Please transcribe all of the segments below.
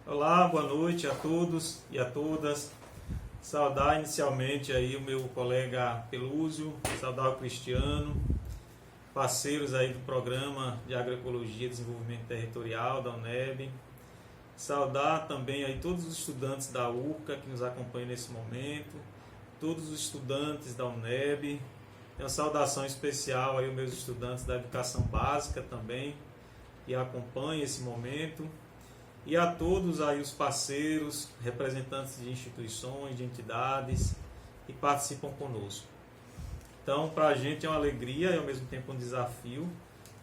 Olá, boa noite a todos e a todas. Saudar inicialmente aí o meu colega Pelúzio, saudar o Cristiano, parceiros aí do Programa de Agroecologia e Desenvolvimento Territorial da UNEB. Saudar também aí todos os estudantes da URCA que nos acompanham nesse momento, todos os estudantes da UNEB. Uma saudação especial aí aos meus estudantes da educação básica também, que acompanham esse momento. E a todos aí os parceiros, representantes de instituições, de entidades que participam conosco. Então, para a gente é uma alegria e ao mesmo tempo um desafio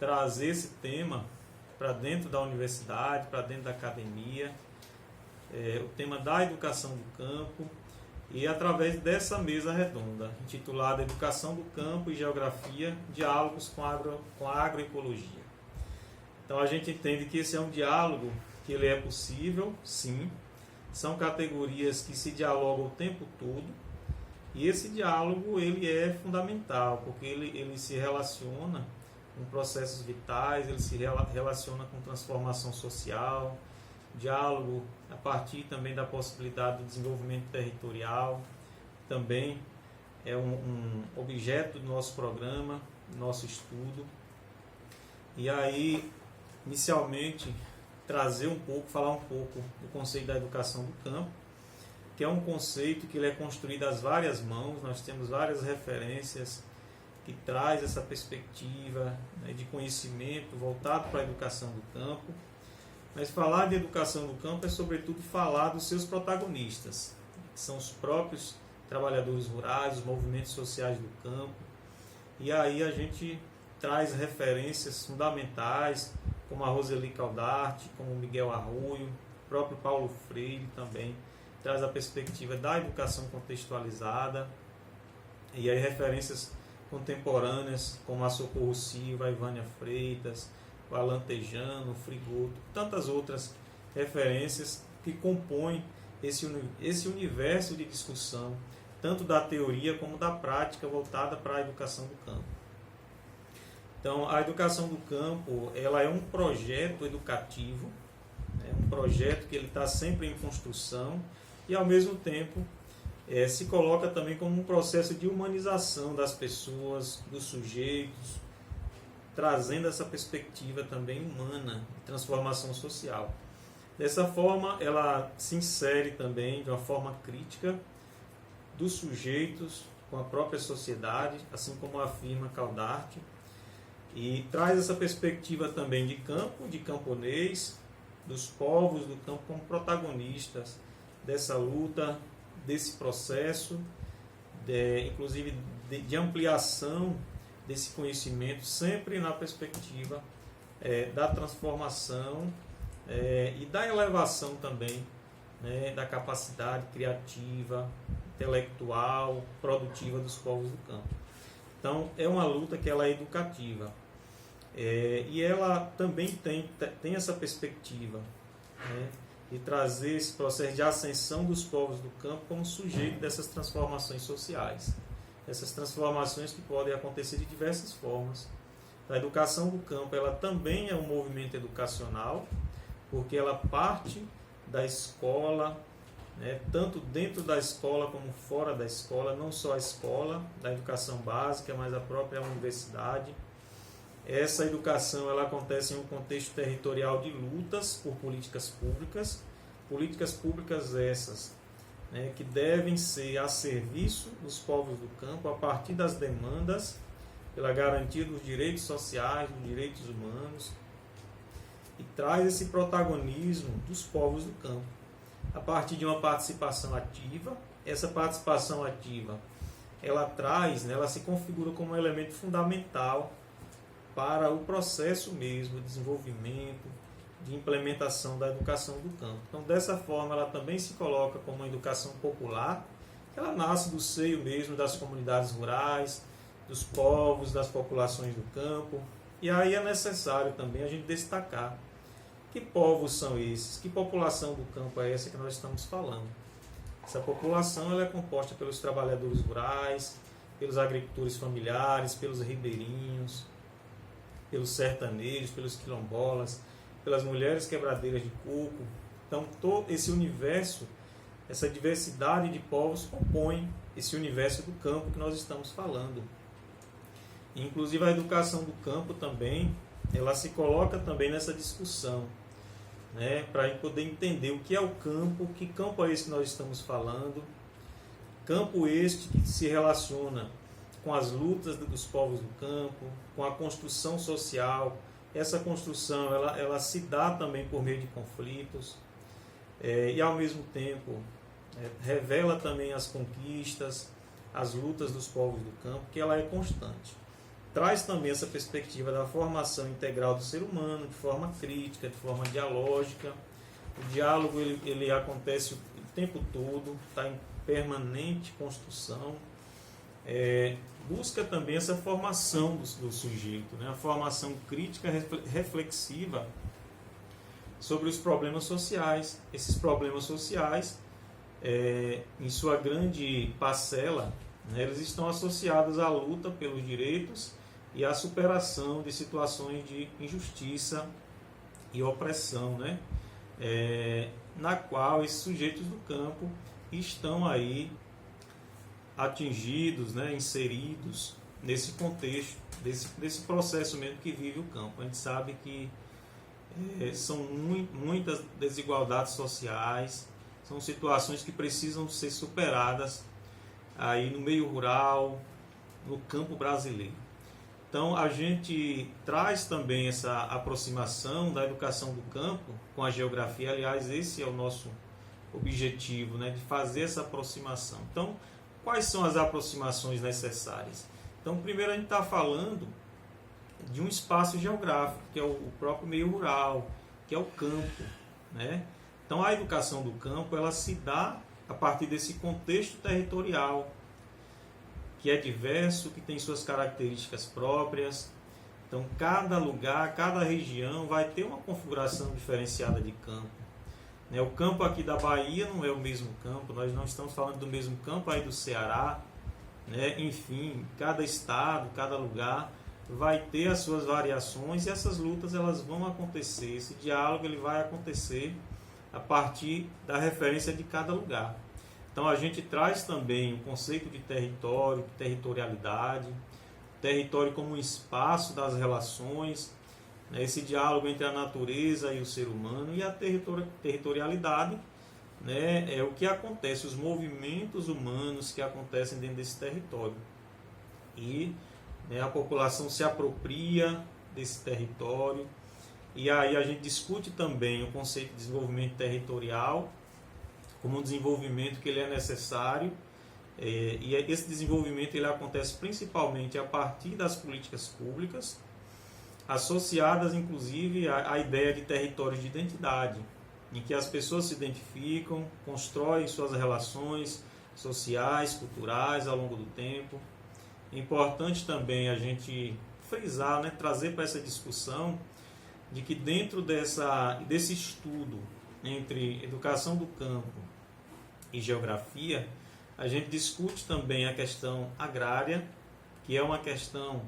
trazer esse tema para dentro da universidade, para dentro da academia, o tema da educação do campo, e através dessa mesa redonda, intitulada Educação do Campo e Geografia, Diálogos com a Agroecologia. Então, a gente entende que esse é um diálogo que ele é possível, sim. São categorias que se dialogam o tempo todo, e esse diálogo ele é fundamental, porque ele se relaciona com processos vitais, ele se relaciona com transformação social, diálogo a partir também da possibilidade do desenvolvimento territorial, também é um objeto do nosso programa, do nosso estudo. E aí, inicialmente, falar um pouco do conceito da educação do campo, que é um conceito que ele é construído às várias mãos. Nós temos várias referências que traz essa perspectiva, né, de conhecimento voltado para a educação do campo. Mas falar de educação do campo é sobretudo falar dos seus protagonistas, que são os próprios trabalhadores rurais, os movimentos sociais do campo. E aí a gente traz referências fundamentais, como a Roseli Caldarte, como o Miguel Arroio, o próprio Paulo Freire também traz a perspectiva da educação contextualizada, e aí referências contemporâneas como a Socorro Silva, a Ivânia Freitas, o Alan Tejano, o Frigoto, tantas outras referências que compõem esse universo de discussão, tanto da teoria como da prática voltada para a educação do campo. Então, a educação do campo, ela é um projeto educativo, um projeto que ele está sempre em construção e, ao mesmo tempo, se coloca também como um processo de humanização das pessoas, dos sujeitos, trazendo essa perspectiva também humana, de transformação social. Dessa forma, ela se insere também de uma forma crítica dos sujeitos com a própria sociedade, assim como afirma Caldarte, e traz essa perspectiva também de campo, de camponês, dos povos do campo como protagonistas dessa luta, desse processo, inclusive de ampliação desse conhecimento, sempre na perspectiva da transformação e da elevação também, né, da capacidade criativa, intelectual, produtiva dos povos do campo. Então, é uma luta que ela é educativa. E ela também tem essa perspectiva, né, de trazer esse processo de ascensão dos povos do campo como sujeito dessas transformações sociais. Essas transformações que podem acontecer de diversas formas. A educação do campo, ela também é um movimento educacional, porque ela parte da escola, né, tanto dentro da escola como fora da escola, não só a escola da educação básica, mas a própria universidade. Essa educação ela acontece em um contexto territorial de lutas por políticas públicas essas, né, que devem ser a serviço dos povos do campo a partir das demandas pela garantia dos direitos sociais, dos direitos humanos, e traz esse protagonismo dos povos do campo a partir de uma participação ativa. Essa participação ativa ela se configura como um elemento fundamental para o processo mesmo de desenvolvimento, de implementação da educação do campo. Então, dessa forma, ela também se coloca como uma educação popular, que ela nasce do seio mesmo das comunidades rurais, dos povos, das populações do campo. E aí é necessário também a gente destacar que povos são esses, que população do campo é essa que nós estamos falando. Essa população ela é composta pelos trabalhadores rurais, pelos agricultores familiares, pelos ribeirinhos, pelos sertanejos, pelos quilombolas, pelas mulheres quebradeiras de coco, Então, todo esse universo, essa diversidade de povos compõe esse universo do campo que nós estamos falando. Inclusive a educação do campo também, ela se coloca também nessa discussão, né, para a gente poder entender o que é o campo, que campo é esse que nós estamos falando, campo este que se relaciona com as lutas dos povos do campo, com a construção social. Essa construção ela se dá também por meio de conflitos, e ao mesmo tempo revela também as conquistas, as lutas dos povos do campo, que ela é constante. Traz também essa perspectiva da formação integral do ser humano, de forma crítica, de forma dialógica. O diálogo ele acontece o tempo todo, está em permanente construção. Busca também essa formação do sujeito, né? A formação crítica reflexiva sobre os problemas sociais. Esses problemas sociais, em sua grande parcela, né, eles estão associados à luta pelos direitos e à superação de situações de injustiça e opressão, né? Na qual esses sujeitos do campo estão aí atingidos, né, inseridos nesse contexto, desse processo mesmo que vive o campo. A gente sabe que são muitas desigualdades sociais, são situações que precisam ser superadas aí no meio rural, no campo brasileiro. Então a gente traz também essa aproximação da educação do campo com a geografia. Aliás, esse é o nosso objetivo, né, de fazer essa aproximação. Então, quais são as aproximações necessárias? Então, primeiro a gente está falando de um espaço geográfico, que é o próprio meio rural, que é o campo, né? Então, a educação do campo, ela se dá a partir desse contexto territorial, que é diverso, que tem suas características próprias. Então, cada lugar, cada região vai ter uma configuração diferenciada de campo. O campo aqui da Bahia não é o mesmo campo, nós não estamos falando do mesmo campo aí do Ceará, né? Enfim, cada estado, cada lugar vai ter as suas variações e essas lutas elas vão acontecer, esse diálogo ele vai acontecer a partir da referência de cada lugar. Então a gente traz também o conceito de território, de territorialidade, território como um espaço das relações, né? Esse diálogo entre a natureza e o ser humano, e a territorialidade, né? É o que acontece, os movimentos humanos que acontecem dentro desse território. E, né, a população se apropria desse território, e aí a gente discute também o conceito de desenvolvimento territorial como um desenvolvimento que ele é necessário, e esse desenvolvimento ele acontece principalmente a partir das políticas públicas, associadas inclusive à ideia de territórios de identidade, em que as pessoas se identificam, constroem suas relações sociais, culturais ao longo do tempo. É importante também a gente frisar, né, trazer para essa discussão de que dentro desse estudo entre educação do campo e geografia, a gente discute também a questão agrária, que é uma questão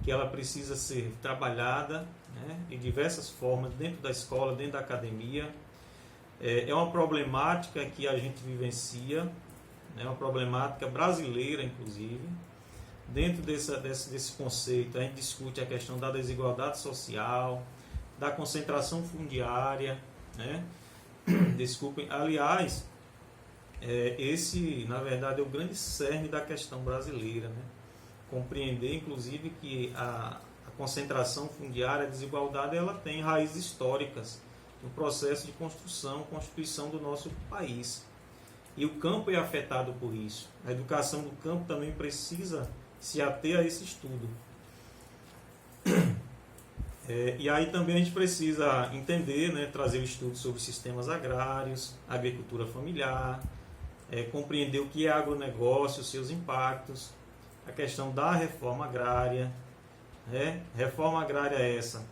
que ela precisa ser trabalhada, né, de diversas formas, dentro da escola, dentro da academia. É uma problemática que a gente vivencia, né, uma problemática brasileira, inclusive. Dentro desse conceito, a gente discute a questão da desigualdade social, da concentração fundiária, né? Desculpem, aliás, esse, na verdade, é o grande cerne da questão brasileira, né? Compreender, inclusive, que a concentração fundiária, a desigualdade, ela tem raízes históricas no processo de constituição do nosso país. E o campo é afetado por isso. A educação do campo também precisa se ater a esse estudo. E aí também a gente precisa entender, né, trazer o estudo sobre sistemas agrários, agricultura familiar, compreender o que é agronegócio, seus impactos, a questão da reforma agrária, né? Reforma agrária essa,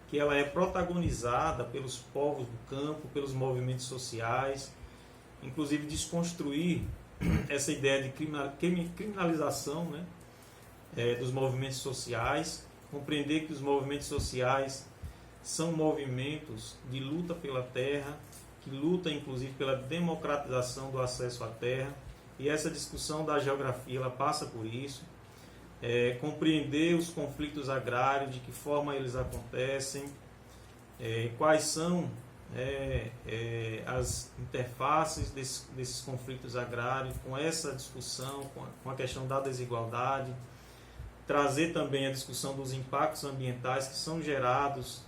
que ela é protagonizada pelos povos do campo, pelos movimentos sociais, inclusive desconstruir essa ideia de criminalização, né, dos movimentos sociais, compreender que os movimentos sociais são movimentos de luta pela terra, que luta inclusive pela democratização do acesso à terra, e essa discussão da geografia ela passa por isso. Compreender os conflitos agrários, de que forma eles acontecem, quais são as interfaces desses conflitos agrários, com essa discussão, com a questão da desigualdade, trazer também a discussão dos impactos ambientais que são gerados,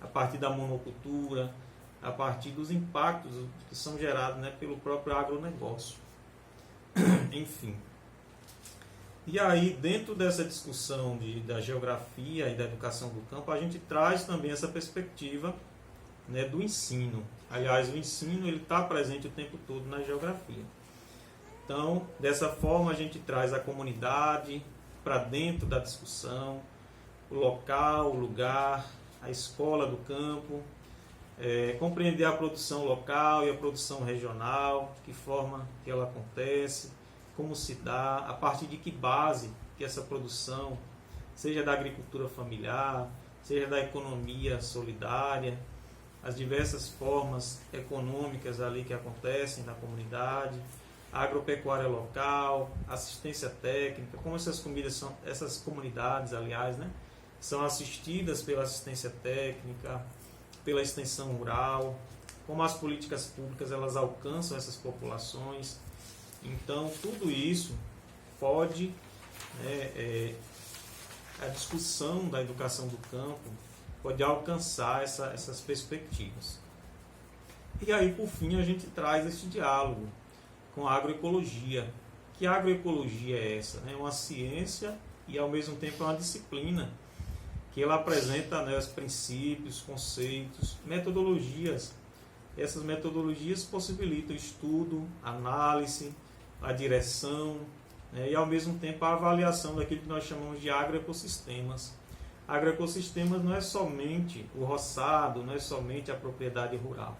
a partir da monocultura, a partir dos impactos que são gerados, pelo próprio agronegócio. Enfim. E aí, dentro dessa discussão da geografia e da educação do campo, a gente traz também essa perspectiva, do ensino. Aliás, o ensino está presente o tempo todo na geografia. Então, dessa forma, a gente traz a comunidade para dentro da discussão, o local, o lugar, a escola do campo, compreender a produção local e a produção regional, de que forma que ela acontece, como se dá, a partir de que base que essa produção, seja da agricultura familiar, seja da economia solidária, as diversas formas econômicas ali que acontecem na comunidade, a agropecuária local, assistência técnica, como essas comunidades, aliás, são assistidas pela assistência técnica, pela extensão rural, como as políticas públicas elas alcançam essas populações. Então, tudo isso pode, a discussão da educação do campo pode alcançar essas perspectivas. E aí, por fim, a gente traz esse diálogo com a agroecologia. Que agroecologia é essa? É uma ciência e, ao mesmo tempo, é uma disciplina que ela apresenta os princípios, conceitos, metodologias. Essas metodologias possibilitam estudo, análise, a direção, e ao mesmo tempo a avaliação daquilo que nós chamamos de agroecossistemas. Agroecossistemas não é somente o roçado, não é somente a propriedade rural,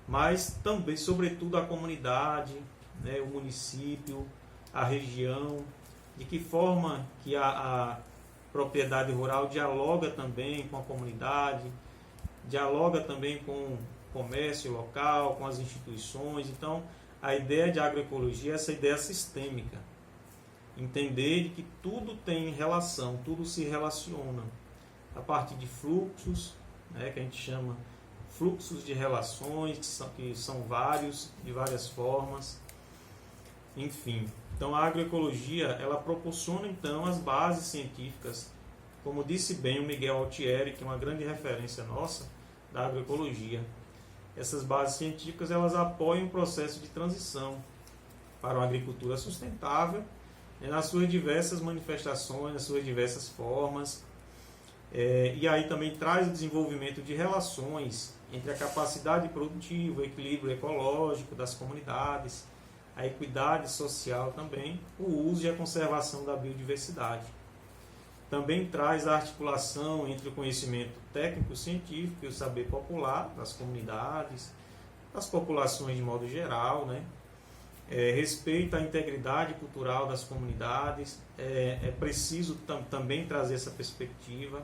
mas também, sobretudo, a comunidade, o município, a região, de que forma que a propriedade rural dialoga também com a comunidade, dialoga também com o comércio local, com as instituições. Então, a ideia de agroecologia é essa ideia sistêmica. Entender que tudo tem relação, tudo se relaciona a partir de fluxos, que a gente chama fluxos de relações, que são vários, de várias formas. Enfim, então a agroecologia ela proporciona então as bases científicas, como disse bem o Miguel Altieri, que é uma grande referência nossa da agroecologia. Essas bases científicas elas apoiam o processo de transição para uma agricultura sustentável, nas suas diversas manifestações, nas suas diversas formas, e aí também traz o desenvolvimento de relações entre a capacidade produtiva, o equilíbrio ecológico das comunidades, a equidade social também, o uso e a conservação da biodiversidade. Também traz a articulação entre o conhecimento técnico-científico e o saber popular das comunidades, das populações de modo geral, respeita a integridade cultural das comunidades. É preciso também trazer essa perspectiva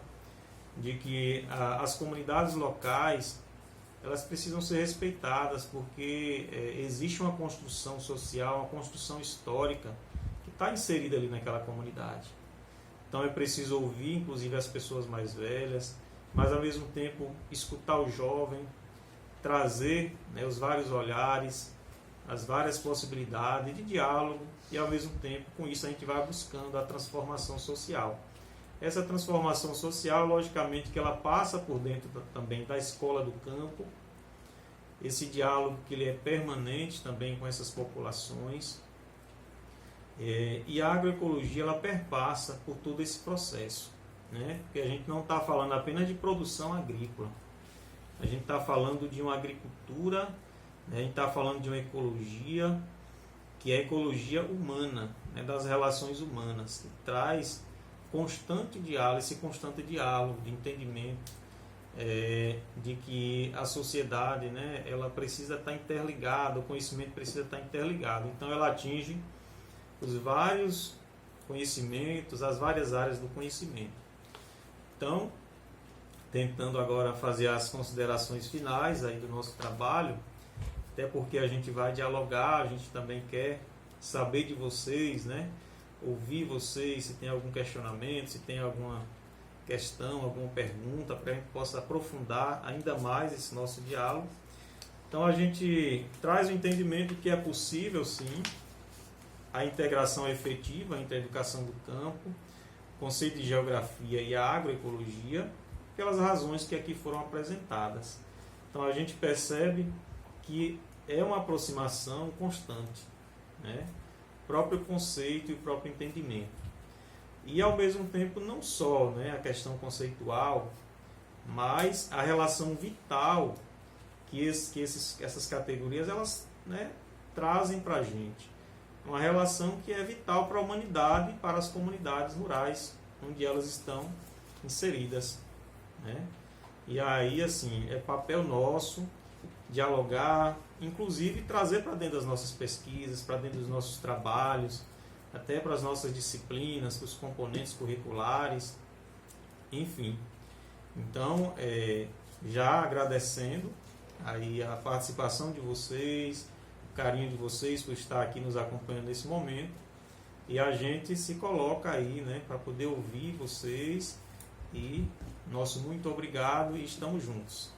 de que as comunidades locais elas precisam ser respeitadas, porque existe uma construção social, uma construção histórica que está inserida ali naquela comunidade. Então é preciso ouvir, inclusive, as pessoas mais velhas, mas ao mesmo tempo escutar o jovem, trazer os vários olhares, as várias possibilidades de diálogo, e ao mesmo tempo, com isso, a gente vai buscando a transformação social. Essa transformação social, logicamente, que ela passa por dentro também da escola do campo, esse diálogo que ele é permanente também com essas populações, e a agroecologia ela perpassa por todo esse processo, porque a gente não está falando apenas de produção agrícola, a gente está falando de uma agricultura, a gente está falando de uma ecologia, que é a ecologia humana, das relações humanas, que traz constante diálogo, esse constante diálogo de entendimento de que a sociedade ela precisa estar interligada, o conhecimento precisa estar interligado. Então ela atinge os vários conhecimentos, as várias áreas do conhecimento. Então, tentando agora fazer as considerações finais aí do nosso trabalho, até porque a gente vai dialogar, a gente também quer saber de vocês, né? Ouvir vocês, se tem algum questionamento, se tem alguma questão, alguma pergunta, para que a gente possa aprofundar ainda mais esse nosso diálogo. Então a gente traz o entendimento que é possível sim a integração efetiva entre a educação do campo, conceito de geografia e a agroecologia, pelas razões que aqui foram apresentadas. Então a gente percebe que é uma aproximação constante, né? O próprio conceito e o próprio entendimento. E ao mesmo tempo não só, né, a questão conceitual, mas a relação vital que essas categorias elas, né, trazem para a gente. Uma relação que é vital para a humanidade e para as comunidades rurais onde elas estão inseridas, né? E aí, assim, é papel nosso dialogar, inclusive trazer para dentro das nossas pesquisas, para dentro dos nossos trabalhos, até para as nossas disciplinas, para os componentes curriculares, enfim. Então, já agradecendo aí a participação de vocês, o carinho de vocês por estar aqui nos acompanhando nesse momento, e a gente se coloca aí, né, para poder ouvir vocês, e nosso muito obrigado e estamos juntos.